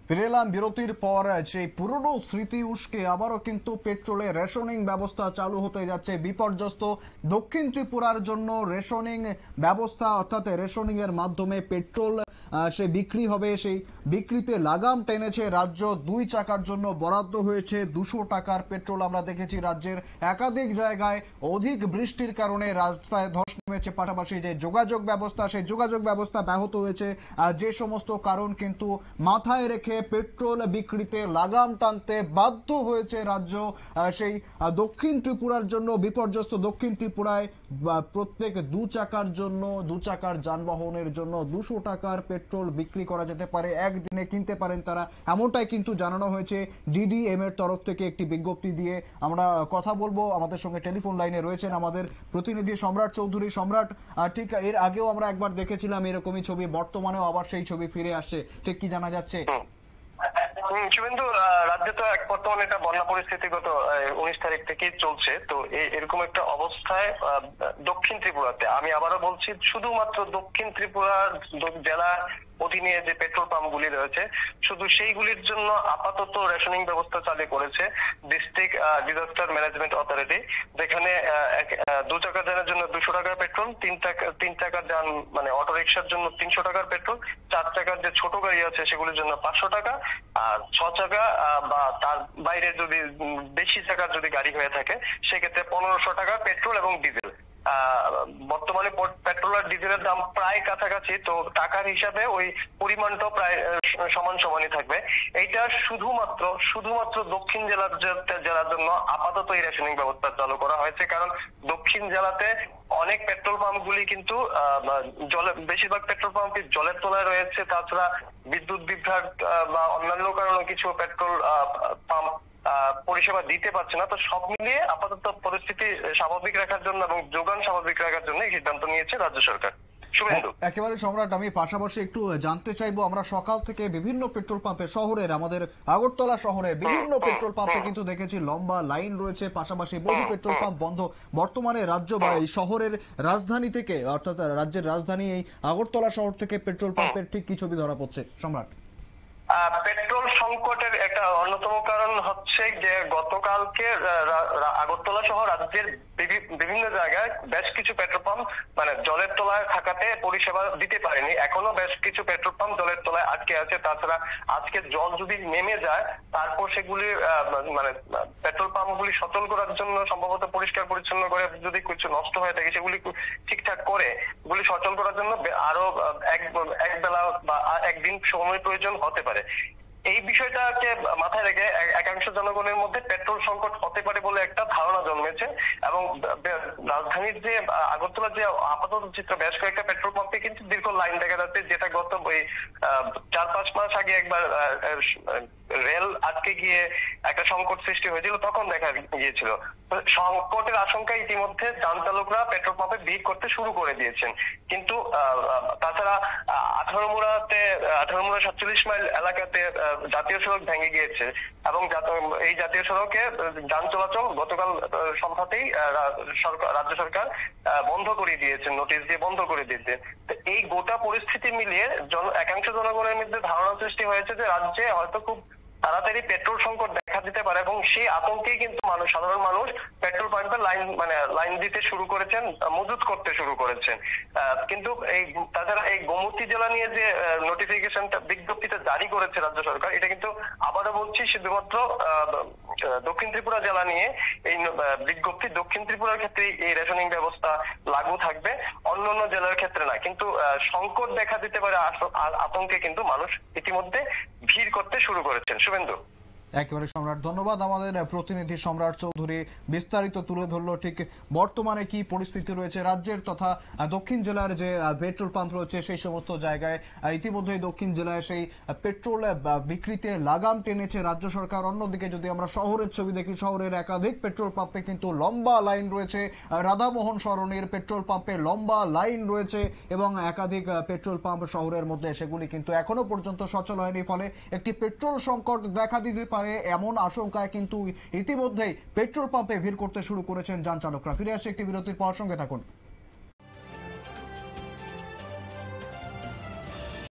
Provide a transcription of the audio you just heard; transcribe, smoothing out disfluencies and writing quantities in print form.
ফিরে এলাম বিরতির পর। সেই পুরনো স্মৃতি উস্কে আবারও কিন্তু পেট্রোলে রেশনিং ব্যবস্থা চালু হতে যাচ্ছে। বিপর্যস্ত দক্ষিণ ত্রিপুরার জন্য রেশনিং ব্যবস্থা, অর্থাৎ রেশনিং এর মাধ্যমে পেট্রোল সে বিক্রি হবে। সেই বিক্রিতে লাগাম টেনেছে রাজ্য। 2 চাকার জন্য বরাদ্দ হয়েছে 200 টাকার পেট্রোল। আমরা দেখেছি রাজ্যের একাধিক জায়গায় অধিক বৃষ্টির কারণে রাস্তায় ধস নেমেছে, পাশাপাশি যে যোগাযোগ ব্যবস্থা, সেই যোগাযোগ ব্যবস্থা ব্যাহত হয়েছে। যে সমস্ত কারণ কিন্তু মাথায় রেখে পেট্রোল বিক্রিতে লাগাম টানতে বাধ্য হয়েছে রাজ্য। সেই দক্ষিণ ত্রিপুরার জন্য বিপর্যস্ত দক্ষিণ ত্রিপুরায় প্রত্যেক 2 চাকার জন্য, 2 চাকার যানবাহনের জন্য 200 টাকার পেট্রোল বিক্রি করা যেতে পারে, একদিনে কিনতে পারেন তারা, এমনটাই কিন্তু জানানো হয়েছে ডিডিএম এর তরফ থেকে একটি বিজ্ঞপ্তি দিয়ে। আমরা কথা বলবো, আমাদের সঙ্গে টেলিফোন লাইনে রয়েছেন আমাদের প্রতিনিধি সম্রাট চৌধুরী। সম্রাট, ঠিক এর আগেও আমরা একবার দেখেছিলাম এরকমই ছবি, বর্তমানেও আবার সেই ছবি ফিরে আসছে, ঠিক কি জানা যাচ্ছে? শুভেন্দু, রাজ্যে তো বর্তমানে এটা বন্যা পরিস্থিতি গত 19 তারিখ থেকেই চলছে। তো এরকম একটা অবস্থায় দক্ষিণ ত্রিপুরাতে, আমি আবারও বলছি, শুধুমাত্র দক্ষিণ ত্রিপুরার জেলার অধীনে যে পেট্রোল পাম্প গুলি রয়েছে, শুধু সেইগুলির জন্য আপাতত রেশনিং ব্যবস্থা চালু করেছে ডিস্ট্রিক্ট ডিজাস্টার ম্যানেজমেন্ট অথরিটি, যেখানে 2 চাকা যানের জন্য 200 টাকার পেট্রোল, 3 চাকার যান মানে অটো রিক্সার জন্য 300 টাকার পেট্রোল, 4 চাকার যে ছোট গাড়ি আছে সেগুলির জন্য 500 টাকা, আর 6 চাকা বা তার বাইরে যদি বেশি চাকার যদি গাড়ি হয়ে থাকে সেক্ষেত্রে 1500 টাকা পেট্রোল এবং ডিজেল। বর্তমানে পেট্রোল আর ডিজেলের দাম প্রায় কাছাকাছি, তো টাকার হিসাবে ওই পরিমাণটাও প্রায় সমানই থাকবে। এইটা শুধুমাত্র দক্ষিণ জেলার জন্য আপাতত এই রেশনিং ব্যবস্থা চালু করা হয়েছে। কারণ দক্ষিণ জেলাতে অনেক পেট্রোল পাম্প গুলি কিন্তু বেশিরভাগ পেট্রোল পাম্প জলের তলায় রয়েছে। তাছাড়া বিদ্যুৎ বিভ্রাট বা অন্যান্য কারণে কিছু পেট্রোল পাম্প পরিষেবা দিতে পারছে না। তো সব মিলিয়ে আপাতত পরিস্থিতি স্বাভাবিক রাখার জন্য এবং যোগান স্বাভাবিক রাখার জন্য এই সিদ্ধান্ত নিয়েছে রাজ্য সরকার। একেবারে সম্রাট, আমি পাশাপাশি একটু জানতে চাইবো, আমরা সকাল থেকে বিভিন্ন পেট্রোল পাম্পে, শহরের আমাদের আগরতলা শহরের বিভিন্ন পেট্রোল পাম্পে কিন্তু দেখেছি লম্বা লাইন রয়েছে, পাশাপাশি বহু পেট্রোল পাম্প বন্ধ। বর্তমানে রাজ্য বা এই শহরের রাজধানী থেকে, অর্থাৎ রাজ্যের রাজধানী এই আগরতলা শহর থেকে পেট্রোল পাম্পের ঠিক কি ছবি ধরা পড়ছে সম্রাট? পেট্রোল সংকটের একটা অন্যতম কারণ হচ্ছে যে গতকালকে আগরতলা সহ রাজ্যের বিভিন্ন জায়গায় বেশ কিছু পেট্রোল পাম্প মানে জলের তলায় থাকাতে পরিষেবা দিতে পারেনি। এখনো বেশ কিছু পেট্রোল পাম্প জলের তলায় আটকে আছে। তাছাড়া আজকে জল যদি নেমে যায়, তারপর সেগুলি মানে পেট্রোল পাম্প গুলি সচল করার জন্য সম্ভবত পরিষ্কার পরিচ্ছন্ন করে, যদি কিছু নষ্ট হয়ে থাকে সেগুলি ঠিকঠাক করে গুলি সচল করার জন্য আরো এক বেলা বা একদিন সময় প্রয়োজন হতে পারে। এই বিষয়টাকে মাথায় রেখে একাংশ জনগণের মধ্যে পেট্রোল সংকট হতে পারে বলে একটা ধারণা জন্মেছে। এবং রাজধানীর যে আগরতলার যে আপাতত চিত্র, বেশ কয়েকটা পেট্রোল পাম্পে কিন্তু দীর্ঘ লাইন দেখা যাচ্ছে, যেটা গত 4-5 মাস আগে একবার রেল আটকে গিয়ে একটা সংকট সৃষ্টি হয়েছিল, তখন দেখা গিয়েছিল। সংকটের আশঙ্কা ইতিমধ্যে যান চালকরা পেট্রোল পাম্পে ভিড় করতে শুরু করে দিয়েছেন। কিন্তু তাছাড়া 18মুড়া 47 মাইল এলাকাতে জাতীয় সড়ক ভেঙে গিয়েছে এবং এই জাতীয় সড়কে যান চলাচল গতকাল সন্ধ্যাতেই রাজ্য সরকার বন্ধ করে দিয়েছেন, নোটিশ দিয়ে বন্ধ করে দিয়েছে। এই গোটা পরিস্থিতি মিলিয়ে একাংশ জনগণের মধ্যে ধারণা সৃষ্টি হয়েছে যে রাজ্যে হয়তো খুব তাড়াতাড়ি পেট্রোল সংকট দেখা দিতে পারে, এবং সেই আতঙ্কেই কিন্তু সাধারণ মানুষ পেট্রোল পাম্পে লাইন দিতে শুরু করেছেন, মজুত করতে শুরু করেছেন। কিন্তু তাছাড়া এই গোমতী জেলা নিয়ে যে নোটিফিকেশনটা, বিজ্ঞপ্তিটা জারি করেছে রাজ্য সরকার, এটা কিন্তু আবারও বলছি শুধুমাত্র দক্ষিণ ত্রিপুরা জেলা নিয়ে এই বিজ্ঞপ্তি। দক্ষিণ ত্রিপুরার ক্ষেত্রে এই রেশনিং ব্যবস্থা লাগু থাকবে, অন্যান্য জেলার ক্ষেত্রে না। কিন্তু সংকট দেখা দিতে পারে আতঙ্কে কিন্তু মানুষ ইতিমধ্যে ভিড় করতে শুরু করেছেন। শুভেন্দু, একেবারে সম্রাট, ধন্যবাদ। আমাদের প্রতিনিধি সম্রাট চৌধুরী বিস্তারিত তুলে ধরলো ঠিক বর্তমানে কি পরিস্থিতি রয়েছে রাজ্যের তথা দক্ষিণ জেলার যে পেট্রোল পাম্প রয়েছে সেই সমস্ত জায়গায়। ইতিমধ্যেই দক্ষিণ জেলায় সেই পেট্রোল বিক্রিতে লাগাম টেনেছে রাজ্য সরকার। অন্যদিকে যদি আমরা শহরের ছবি দেখি, শহরের একাধিক পেট্রোল পাম্পে কিন্তু লম্বা লাইন রয়েছে। রাধামোহন সরণির পেট্রোল পাম্পে লম্বা লাইন রয়েছে এবং একাধিক পেট্রোল পাম্প শহরের মধ্যে, সেগুলি কিন্তু এখনো পর্যন্ত সচল হয়নি। ফলে একটি পেট্রোল সংকট দেখা দিতে পারে এমন আশঙ্কায় কিন্তু ইতিমধ্যেই পেট্রোল পাম্পে ভিড় করতে শুরু করেছেন যান চালকরা। ফিরে আসছে একটি বিরতির পর, সঙ্গে থাকুন।